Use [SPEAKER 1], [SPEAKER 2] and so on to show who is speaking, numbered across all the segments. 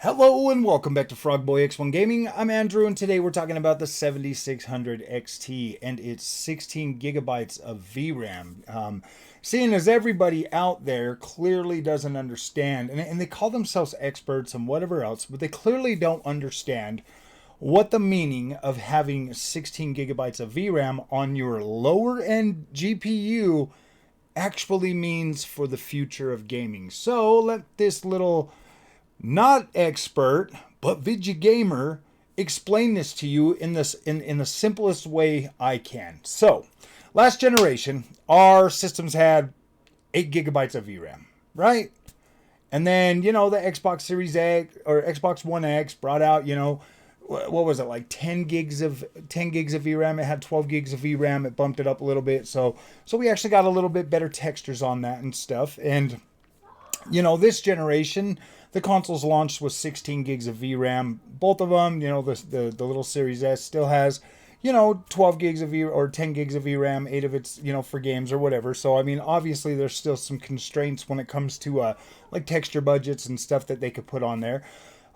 [SPEAKER 1] Hello and welcome back to Frogboy X1 Gaming. I'm Andrew and today we're talking about the 7600 XT and its 16 gigabytes of VRAM. Seeing as everybody out there clearly doesn't understand, and they call themselves experts and whatever else, but they clearly don't understand what the meaning of having 16 gigabytes of VRAM on your lower end GPU actually means for the future of gaming. So let this little not expert, but video gamer, explain this to you in the simplest way I can. So, last generation, our systems had 8 gigabytes of VRAM, right? And then, the Xbox Series X or Xbox One X brought out, what was it, like 10 gigs of VRAM. It had 12 gigs of VRAM. It bumped it up a little bit. So we actually got a little bit better textures on that and stuff. And this generation, the consoles launched with 16 gigs of VRAM. Both of them, the little Series S still has, 12 gigs of VRAM or 10 gigs of VRAM, 8 of it's, for games or whatever. So, I mean, obviously there's still some constraints when it comes to, like texture budgets and stuff that they could put on there.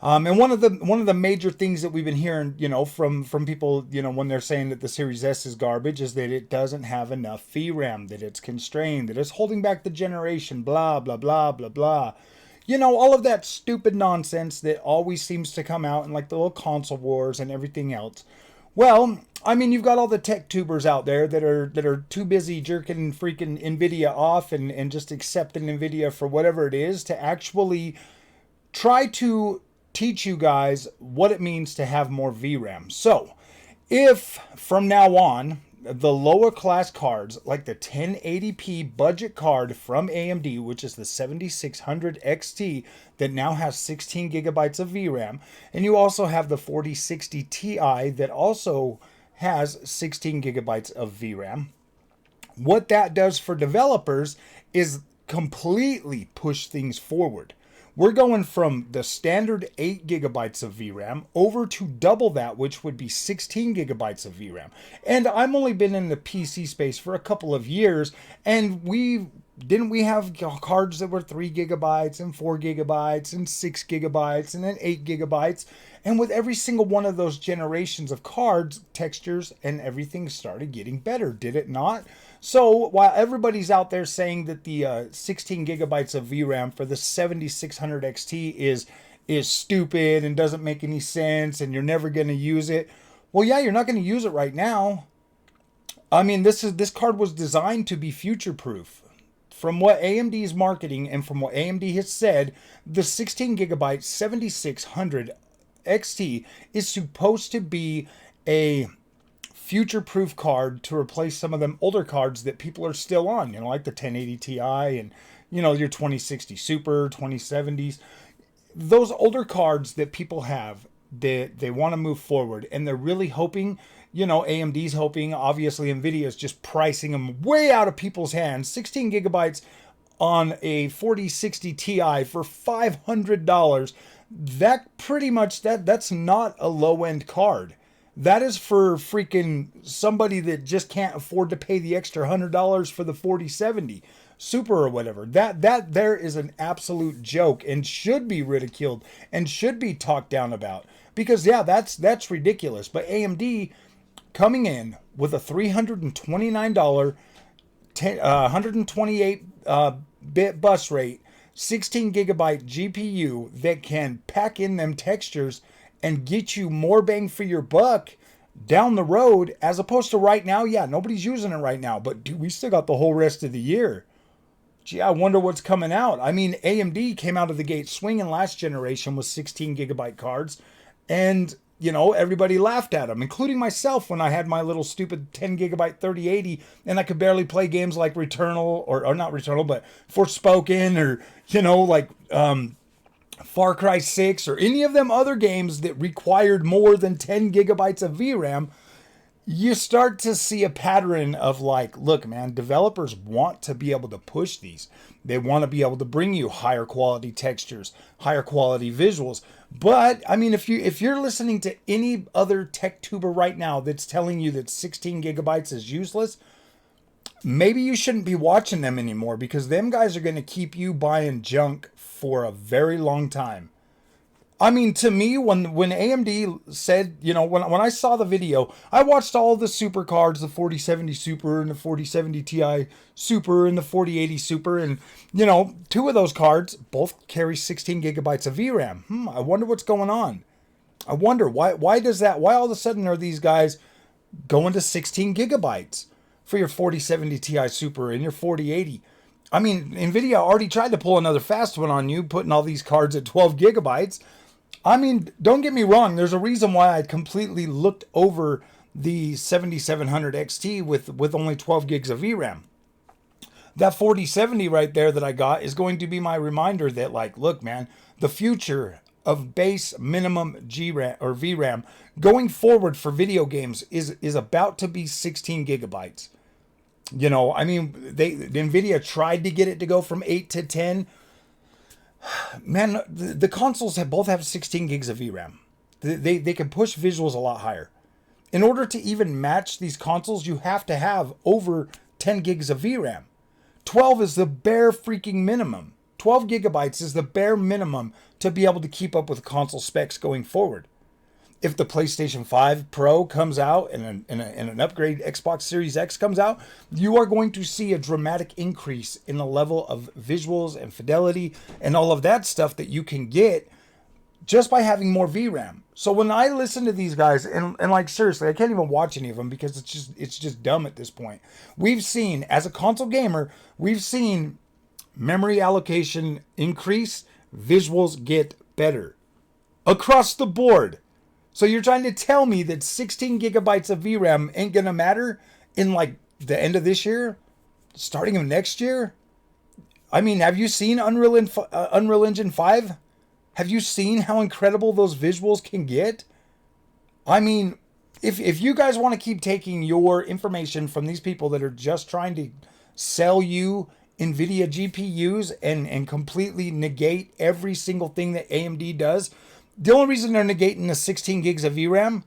[SPEAKER 1] And one of the major things that we've been hearing, from people, when they're saying that the Series S is garbage, is that it doesn't have enough VRAM, that it's constrained, that it's holding back the generation, blah blah blah blah blah. All of that stupid nonsense that always seems to come out in like the little console wars and everything else. Well, I mean, you've got all the tech tubers out there that are too busy jerking freaking Nvidia off and just accepting Nvidia for whatever it is to actually try to teach you guys what it means to have more VRAM. So, if from now on the lower class cards, like the 1080p budget card from AMD, which is the 7600 XT that now has 16 gigabytes of VRAM, and you also have the 4060 Ti that also has 16 gigabytes of VRAM, what that does for developers is completely push things forward. We're going from the standard 8 gigabytes of VRAM over to double that, which would be 16 gigabytes of VRAM. And I've only been in the PC space for a couple of years, and we have cards that were 3 gigabytes and 4 gigabytes and 6 gigabytes and then 8 gigabytes. And with every single one of those generations of cards, textures and everything started getting better, did it not? So while everybody's out there saying that the 16 gigabytes of VRAM for the 7600 XT is stupid and doesn't make any sense and you're never going to use it, well, yeah, you're not going to use it right now. I mean, this card was designed to be future proof. From what AMD is marketing and from what AMD has said, the 16 gigabyte 7600 XT is supposed to be a future-proof card to replace some of them older cards that people are still on, like the 1080 Ti and, your 2060 Super, 2070s. Those older cards that people have, that they want to move forward, and they're really hoping, AMD's hoping, obviously NVIDIA's just pricing them way out of people's hands. 16 gigabytes on a 4060 Ti for $500. That pretty much, that's not a low-end card. That is for freaking somebody that just can't afford to pay the extra $100 for the 4070 Super or whatever. That there is an absolute joke and should be ridiculed and should be talked down about. Because yeah, that's ridiculous. But AMD coming in with a $329 128 bit bus rate, 16 gigabyte GPU that can pack in them textures and get you more bang for your buck down the road, as opposed to right now. Yeah, nobody's using it right now, but dude, we still got the whole rest of the year. Gee, I wonder what's coming out. I mean, AMD came out of the gate swinging last generation with 16 gigabyte cards, and everybody laughed at them, including myself when I had my little stupid 10 gigabyte 3080 and I could barely play games like Returnal or not Returnal, but Forspoken or, Far Cry 6 or any of them other games that required more than 10 gigabytes of VRAM. You start to see a pattern of like, look, man, developers want to be able to push these. They want to be able to bring you higher quality textures, higher quality visuals. But I mean, if you're listening to any other tech tuber right now that's telling you that 16 gigabytes is useless, maybe you shouldn't be watching them anymore, because them guys are going to keep you buying junk for a very long time. I mean, to me, when AMD said, you know, when I saw the video, I watched all the super cards, the 4070 Super and the 4070 Ti Super and the 4080 Super, and you know, two of those cards both carry 16 gigabytes of VRAM. I wonder what's going on. I wonder why does that? Why all of a sudden are these guys going to 16 gigabytes for your 4070 Ti Super and your 4080? I mean, Nvidia already tried to pull another fast one on you, putting all these cards at 12 gigabytes. I mean, don't get me wrong. There's a reason why I completely looked over the 7700 XT with only 12 gigs of VRAM. That 4070 right there that I got is going to be my reminder that, like, look, man, the future of base minimum GRAM or VRAM going forward for video games is about to be 16 gigabytes. You know, I mean, Nvidia tried to get it to go from 8 to 10. Man, the consoles both have 16 gigs of VRAM. They can push visuals a lot higher. In order to even match these consoles, you have to have over 10 gigs of VRAM. 12 is the bare freaking minimum. 12 gigabytes is the bare minimum to be able to keep up with console specs going forward. If the PlayStation 5 Pro comes out and an upgrade Xbox Series X comes out, you are going to see a dramatic increase in the level of visuals and fidelity and all of that stuff that you can get just by having more VRAM. So when I listen to these guys, and like seriously, I can't even watch any of them because it's just dumb at this point. We've seen, as a console gamer, we've seen memory allocation increase, visuals get better across the board. So you're trying to tell me that 16 gigabytes of VRAM ain't going to matter in like the end of this year, starting of next year? I mean, have you seen Unreal Engine 5? Have you seen how incredible those visuals can get? I mean, if you guys want to keep taking your information from these people that are just trying to sell you NVIDIA GPUs and completely negate every single thing that AMD does, the only reason they're negating the 16 gigs of VRAM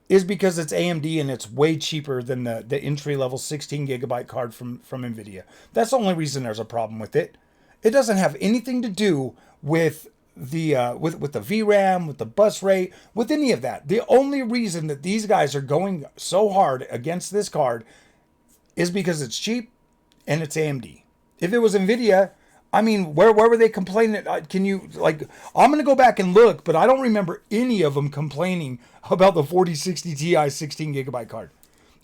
[SPEAKER 1] is because it's AMD and it's way cheaper than the entry-level 16 gigabyte card from NVIDIA. That's the only reason there's a problem with it. It doesn't have anything to do with the with the VRAM, with the bus rate, with any of that. The only reason that these guys are going so hard against this card is because it's cheap and it's AMD. If it was NVIDIA, I mean, where were they complaining? Can you, like, I'm going to go back and look, but I don't remember any of them complaining about the 4060 Ti 16 gigabyte card.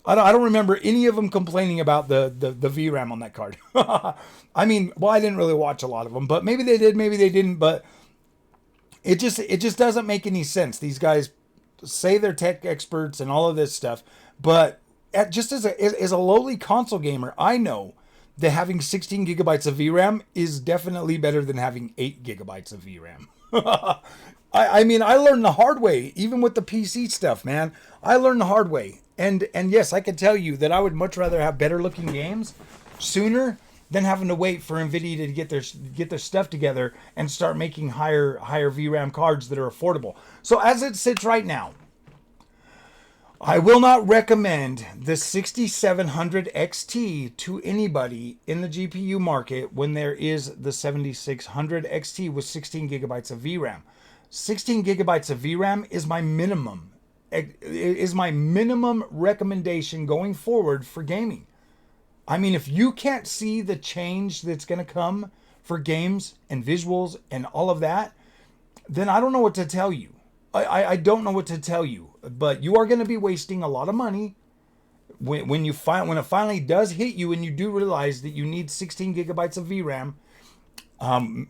[SPEAKER 1] I don't remember any of them complaining about the VRAM on that card. I mean, well, I didn't really watch a lot of them, but maybe they did, maybe they didn't, but it just doesn't make any sense. These guys say they're tech experts and all of this stuff, but just as a lowly console gamer, I know that having 16 gigabytes of VRAM is definitely better than having 8 gigabytes of VRAM. I mean, I learned the hard way, even with the PC stuff, man. I learned the hard way. And yes, I can tell you that I would much rather have better looking games sooner than having to wait for NVIDIA to get their stuff together and start making higher VRAM cards that are affordable. So as it sits right now, I will not recommend the 6700 XT to anybody in the GPU market when there is the 7600 XT with 16 gigabytes of VRAM. 16 gigabytes of VRAM is my minimum. It is my minimum recommendation going forward for gaming. I mean, if you can't see the change that's going to come for games and visuals and all of that, then I don't know what to tell you. I don't know what to tell you, but you are going to be wasting a lot of money when it finally does hit you and you do realize that you need 16 gigabytes of VRAM.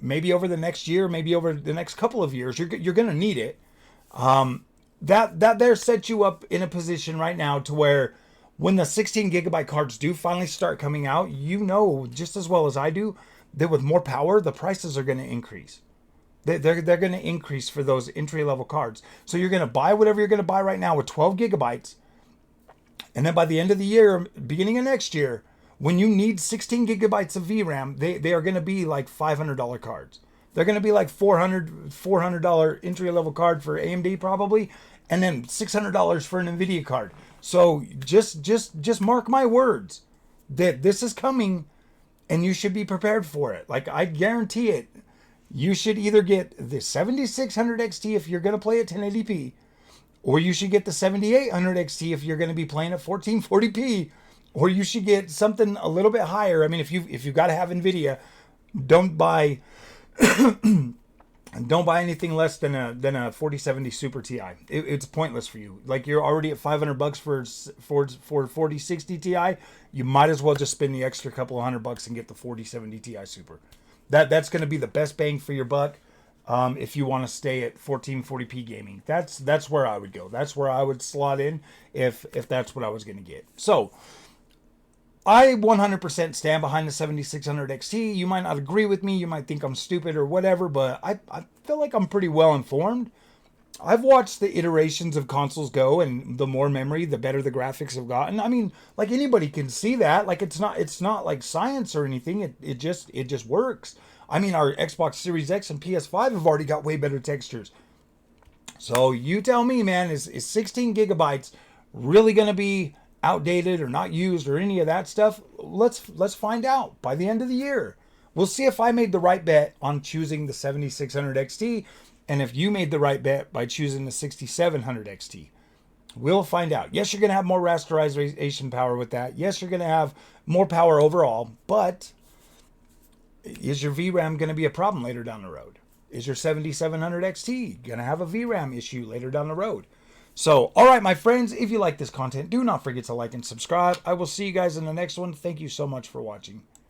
[SPEAKER 1] Maybe over the next year, maybe over the next couple of years, you're going to need it. That there sets you up in a position right now to where when the 16 gigabyte cards do finally start coming out, you know just as well as I do that with more power, the prices are going to increase. They're going to increase for those entry-level cards. So you're going to buy whatever you're going to buy right now with 12 gigabytes. And then by the end of the year, beginning of next year, when you need 16 gigabytes of VRAM, they are going to be like $500 cards. They're going to be like $400 entry-level card for AMD probably, and then $600 for an NVIDIA card. So just mark my words that this is coming and you should be prepared for it. Like, I guarantee it. You should either get the 7600 XT if you're going to play at 1080p, or you should get the 7800 XT if you're going to be playing at 1440p, or you should get something a little bit higher. I mean, if you've got to have Nvidia, don't buy don't buy anything less than a 4070 Super Ti. It's pointless for you. Like, you're already at $500 for 4060 Ti. You might as well just spend the extra couple of $100 and get the 4070 Ti Super. That's going to be the best bang for your buck. If you want to stay at 1440p gaming, that's where I would go. That's where I would slot in if that's what I was going to get. So I 100% stand behind the 7600 XT. You might not agree with me. You might think I'm stupid or whatever, but I feel like I'm pretty well informed. I've watched the iterations of consoles go, and the more memory, the better the graphics have gotten. I mean, like, anybody can see that. Like, it's not like science or anything. It just works. I mean, our Xbox Series X and PS5 have already got way better textures. So you tell me, man, is 16 gigabytes really going to be outdated or not used or any of that stuff? Let's find out by the end of the year. We'll see if I made the right bet on choosing the 7600 XT, and if you made the right bet by choosing the 6700 XT. We'll find out. Yes, you're going to have more rasterization power with that. Yes, you're going to have more power overall, but is your VRAM going to be a problem later down the road? Is your 7700 XT going to have a VRAM issue later down the road? So, all right, my friends, if you like this content, do not forget to like and subscribe. I will see you guys in the next one. Thank you so much for watching.